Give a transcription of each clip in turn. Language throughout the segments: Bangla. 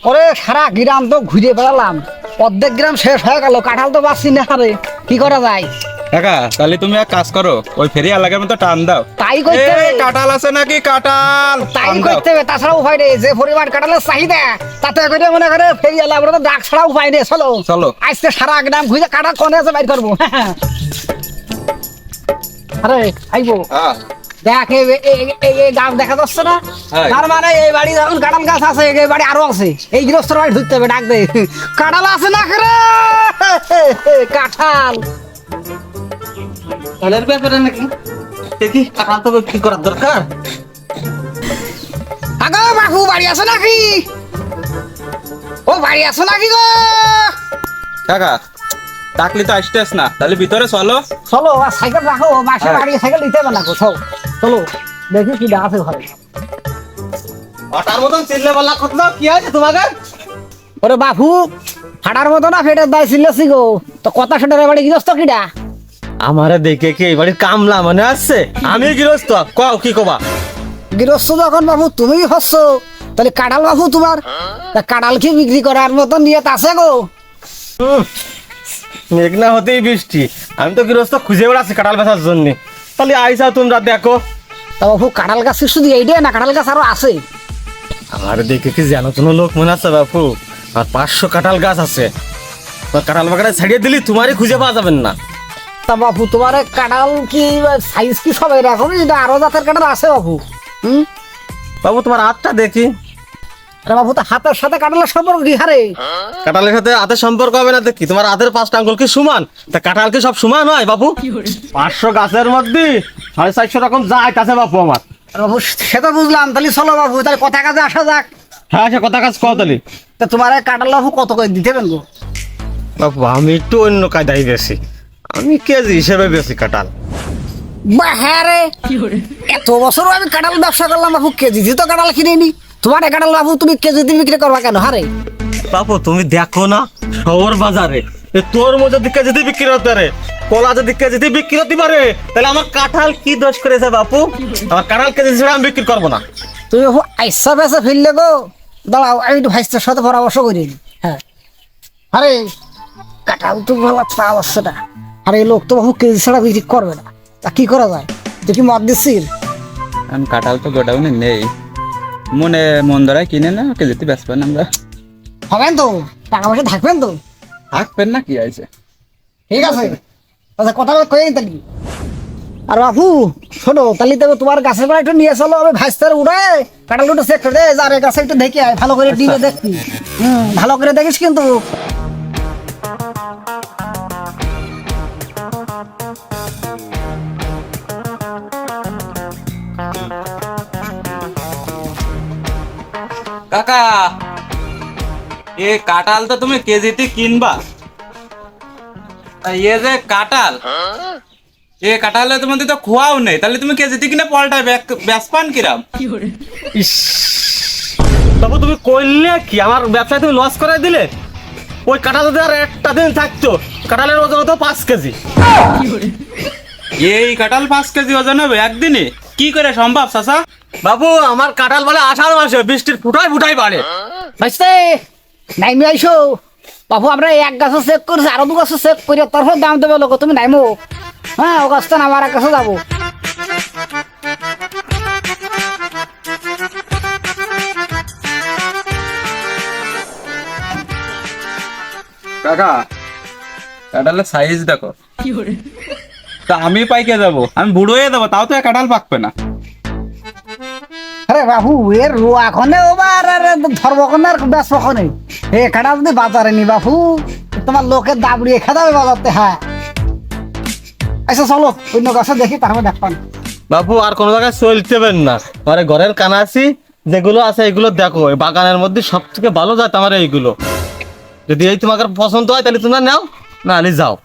ওরে সারা গ্রাম তো ঘুরে বেড়ালাম, অর্ধেক গ্রাম শেষ হয়ে গেল, কাঁঠাল তো পাচ্ছি না। আরে কি করা যায়? কাকা তাহলে তুমি এক কাজ করো, ওই ফেরি এলাকার মতো টান দাও। তাই করতে হবে। কাঁঠাল আছে নাকি কাঁঠাল? তাই টান দাও। করতে হবে, তাছাড়া উপায় নেই। যে পরিমাণ কাঁঠালের চাহিদা, তাতে করে মনে করে ফেরি এলা আমরা তো ডাক ছাড়া উপায় নেই। চলো চলো। আজকে সারা গ্রাম ঘুরে কাঁঠাল কোনে আছে বাইর করবো। আরে আইবো হ্যাঁ দেখ, এই গাছ দেখা যাচ্ছে না? হ্যাঁ। তার মানে এই বাড়ি যখন কাঁঠাল গাছ আছে, এই বাড়ি আরো আছে। এই গৃহস্থর বাড়ি ঢুকতে হবে, ডাক দে, কাঁঠাল আছে না রে? কাঁঠাল কালের ব্যাপারে নাকি দেখি কাঁঠাল তো বিক্রি করার দরকার। আগো বাবু বাড়ি আছে নাকি? ও বাড়ি আছে নাকি গো? কাকা ডাকলি তো আসতেছ না, তাহলে ভিতরে চলো। চলো আর সাইকেল রাখো, মাসে হ্যাঁ। বাড়ি সাইকেল নিতে হবে না গো। চলো চলো দেখি কি আছে ঘরে। ওটার মতন চিল্লে বলা কথা কি আছে তোমাকে? ওরে বাপু ফাটার মতো না ফেটের দায় ছিলেছি গো। তো কথা সেটার বাড়ি গৃহস্থ কিডা? আমারে দেখে কি এই বাড়ির কামলা মনে আসছে? আমি গৃহস্থ, কও কি কবা? গৃহস্থ যখন বাবু তুমি হচ্ছ, তাহলে কাঁঠাল বাবু তোমার, তা কাঁঠাল কি বিক্রি করার মতো নিয়ত আছে গো? মেঘ না হতেই বৃষ্টি, আমি তো গৃহস্থ খুঁজে বেড়াচ্ছি কাঁঠাল বেচার জন্য। তাহলে আইসা তোমরা দেখো। তা বাবু কাঁঠাল গাছ শুধু এইটাই না, কাঁঠাল গাছ আরো আছে? আমার দেখে কি জানো কোনো লোক মনে আছে বাপু? আর 500 কাঁঠাল গাছ আছে। কাঁঠাল বাগানে ছাড়িয়ে দিলি তোমারই খুঁজে পাওয়া যাবেন না। তা বাবু তোমার কাঁঠাল কি সাইজ কি সব এরকমই, না আরো জাতের কাঁঠাল আছে বাবু? বাবু তোমার হাতটা দেখি। আরে বাবু তো হাতের সাথে কাঁঠালের সম্পর্ক কি হারে? কাঁঠালের সাথে হাতের সম্পর্ক হবে না দেখি? তোমার হাতের 5টা আঙ্গুল কি সমান? তা কাঁঠাল কি সব সমান হয় বাবু? 500 গাছের মধ্যে 450 রকম জাত আছে বাপু আমার। আরে বাবু সে তো বুঝলাম, তাহলে চলো বাবু, তাহলে কথা কাজে আসা যাক। হ্যাঁ সে কথা কাজ কও তাহলে। তা তোমার কাঁঠাল বাবু কত করে দিতে পারেন গো? বাপু আমি একটু অন্য কায়দায় বেশি, আমি কেজি হিসেবে বেশি কাঁঠাল। বা হ্যাঁ রে, এত বছর আমি কাঁঠাল ব্যবসা করলাম বাবু, কেজি তো কাঁঠাল কিনে নি। তোমার কাঁঠাল বাবু তুমি কেজি দিয়ে বিক্রি করবা কেন হারে? বাপু তুমি দেখো না শহর বাজারে তোর মধ্যে দিকে যদি বিক্রি হতে পারে, কলা যদি কেজি দিয়ে বিক্রি হতে পারে, তাহলে আমার কাঁঠাল কি দোষ করেছে বাপু? আমার কাঁঠাল কেজি হিসেবে আমি বিক্রি করবো না। তুমি বাবু আইসা বেসা ফিরলে গো, দাঁড়াও আমি একটু ভাইস্তের সাথে পরামর্শ করি। হ্যাঁ আরে কাঁঠাল তো ভালো পাওয়া যাচ্ছে না, আর এই লোক তো বাবু কেজি ছাড়া বিক্রি করবে না। তা কি করা যায়? তুই কি মত দিচ্ছিস? এখন কাঁঠাল তো গোডাউনে নেই, মন ধরায় কিনে না কেজিতে বেচবেন আমরা। হবেন তো, টাকা পয়সা থাকবেন তো? থাকবেন না কি আছে। ঠিক আছে, আচ্ছা কথা কয়ে তালি। আর বাবু শোনো, তাহলে তো তোমার গাছের বেলা একটু নিয়ে চলো, আমি ভাইস্তার উড়ে কাঁঠাল দুটো চেক করে দে, যার গাছে একটু দেখে আয়, ভালো করে ডিমে দেখবি। ভালো করে দেখিস কিন্তু। কাকা এ কাঁঠাল তো তুমি কেজিতে কিনবা, আর এ যে কাঁঠাল, এ কাঁঠালে তোমাদের তো খোয়াও নেই, তাহলে তুমি কেজিতে কিনে পলটায় বেচপান কিরাম? ইস বাবু তুমি করলে কি, আমার ব্যবসায় তুমি লস করে দিলে। ওই কাঁঠাল যদি আর একটা দিন থাকতো, কাঁঠালের ওজন হতো 5 কেজি। এই কাঁঠাল 5 কেজি ওজন হবে একদিনে? কি করে সম্ভব চাচা? বাবু আমার কাঁঠাল বলে আষাঢ় মাসে বৃষ্টির ফুটায় ফুটায় বাড়ে। ভাইস্তে নাইমে আইসো বাবু, আমরা এক গাছও চেক করছি, আরো দু গাছও চেক করি, তারপর দাম দেবে লোক। তুমি নাইমো, হ্যাঁ ও গাছটা না আমার এক গাছে যাবো। কাকা কাঁঠালের সাইজ দেখো, তা আমি পাইকে যাবো, আমি বুড়ো হয়ে যাবো, তাও তো এ কাঁঠাল পাকবে না। আরে বাবু এর রোয়া খনে ওবার আর ধর্মকনের ব্যস্ত খনে এ কাটা যদি বাজারে নি বাবু, তোমার লোকের দাবড়িয়ে খেদাবে বাজারতে। হ্যাঁ আচ্ছা চলো অন্য গাছে দেখি, তারপর দেখবান। বাবু আর কোনো জায়গায় চলতে পারেন না, আমার ঘরের কানাসি যেগুলো আছে এগুলো দেখো, এই বাগানের মধ্যে সব থেকে ভালো জাত আমার এইগুলো। যদি এই তোমাকে পছন্দ হয় তাহলে তোমরা নাও, না হলে যাও।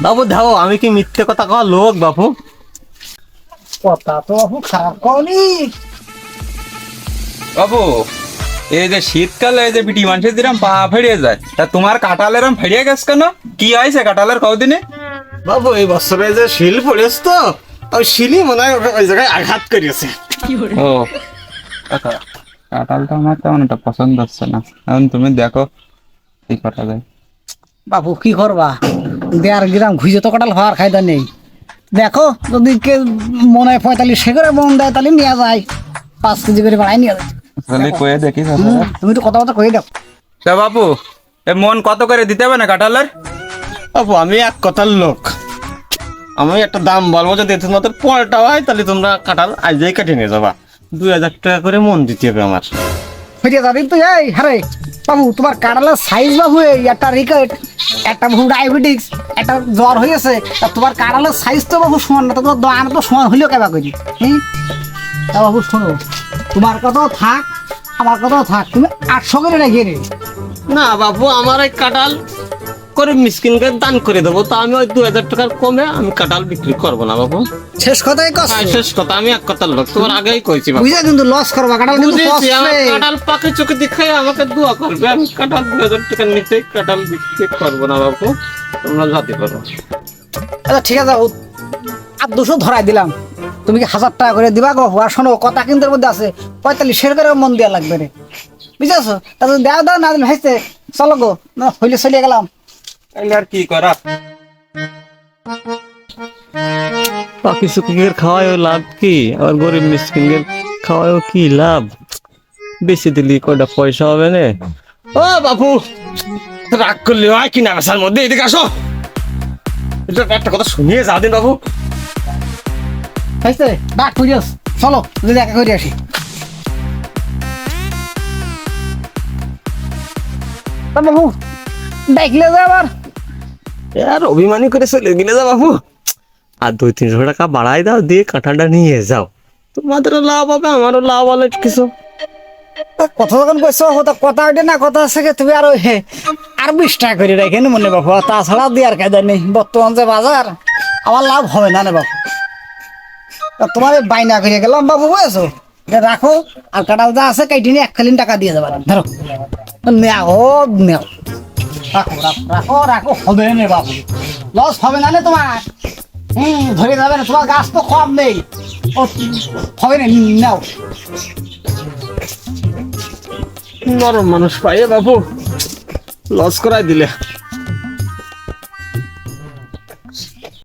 বাবু দাও, আমি কি মিথ্যে কথা কওয়া লোক বাবু? কথা তো বাবু খারাপ করি। বাবু এই যে শীতকালে এই যে বিটি মানুষের যেরকম পা ফেরিয়ে যায়, তা তোমার কাঁঠাল এরম ফেরিয়ে গেছে কেন? কি হয়েছে কাঁঠালের কদিনে? বাবু এই বছরে যে শিল পড়েছে তো ওই শিলই মনে হয় ওই জায়গায় আঘাত করিয়েছে। ও কাকা, কাঁঠালটা আমার তেমন একটা পছন্দ হচ্ছে না, এখন তুমি দেখো কি করা যায়। বাবু কি করবা, 1.5 গ্রাম ঘুষে তো কাঁঠাল হওয়ার খাইদা নেই। দেখো যদি কে মনে হয় 45 করে মন দেয় তাহলে নিয়ে যায়, 5 কেজি করে বাড়াই নিয়ে যায়। তাহলে কয়ে দেখি তুমি তো কথা কয়ে দাও। তা বাপু এ মন কত করে দিতে হবে না কাঁঠালের? বাবু আমি এক কথার লোক, আমি একটা দাম বলবো, যদি তোমাদের পলটা হয় তাহলে তোমরা কাঁঠাল আজই কেটে নিয়ে যাবা। 2000 টাকা করে মন দিতে হবে আমার। ফিরে যাবি তুই? এই হারে বাবু, তোমার কাঁঠালের সাইজ বাবু, এই একটা রিকেট, একটা বাবু ডায়াবেটিস, একটা জ্বর হয়েছে, তা তোমার কাঁঠালের সাইজ তো বাবু সমান না, তো তোমার দাম তো সমান হইলেও কেবা করি। তা বাবু শোনো, তোমার কথাও থাক আমার কথাও থাক, তুমি 800 করে রেখে রে। না বাবু, আমার এই কাঁঠাল করে মিসকিনকে দান করে দেবো, তো আমি ওই 2000 টাকার কমে আমি কাঁঠাল বিক্রি করবো না বাবু। শেষ কথাই কষ্ট, হ্যাঁ, শেষ কথা, আমি এক কথার লোক, তোমার আগেই কইছি বাবু। বুঝে কিন্তু লস করবা, কাঁঠাল কিন্তু বুঝেছি, আমার কষ্টে। কাঁঠাল পাকে চোখে দেখে আমাকে দোয়া করবে, আমি কাঁঠাল 2000 টাকার নিচে কাঁঠাল বিক্রি করবো না বাবু, তোমরা যাতে পারো। আচ্ছা ঠিক আছে বাবু, আর 200 ধরাই দিলাম, তুমি কি 1000 টাকা করে দিবা গো? আর শোনো, কথা কিন্তু এর মধ্যে আছে, 45 করে মন দেওয়া লাগবে রে, বুঝেছো? তা তুমি দাও দাও না, হাসতে চলো গো, না হইলে চলে গেলাম। তাহলে আর কি করা? পাখি চুকিদের খাওয়ায় লাভ কি, আর গরিব মিসকিনদের খাওয়ায় কি লাভ? বেশি দিলি কয়টা পয়সা হবে না। ও বাপু, রাগ করলে হয় কি না বেসার মধ্যে, এদিকে আসো, এটা একটা কথা শুনিয়ে যা দিন বাবু। হাসতে ডাক বুঝেছ, চলো যদি দেখা করে আসি। তা বাবু দেখলে যে আবার আর অভিমানী করে চলে গেলে যা বাবু, আর 200-300 টাকা বাড়াই দাও, দিয়ে কাঁঠালটা নিয়ে যাও, তোমাদেরও লাভ হবে আমারও লাভ হলে কিছু। কথা যখন কইছো, কথা ওইটা না, কথা আছে কি, তুমি আর ওই আর 20 টাকা করে রাখেন মনে বাবু, তাছাড়া দিয়ে আর কায়দা নেই, বর্তমান যে বাজার আমার লাভ হবে না রে বাবু। তা তোমার এই বাইনা করে গেলাম বাবু, বুঝেছো? এটা রাখো, আর কাঁঠাল যা আছে কাইটি নিয়ে 1 টাকা দিয়ে যাবার, ধরো নেও নেও, রাখো রাখো রাখো রাখো, হবে না বাবু, লস হবে না তোমার। ধরে যাবে না, তোমার গাছ তো কম নেই, ও হবে না, নাও। নরম মানুষ পাইয়ে বাবু লস করাই দিলে।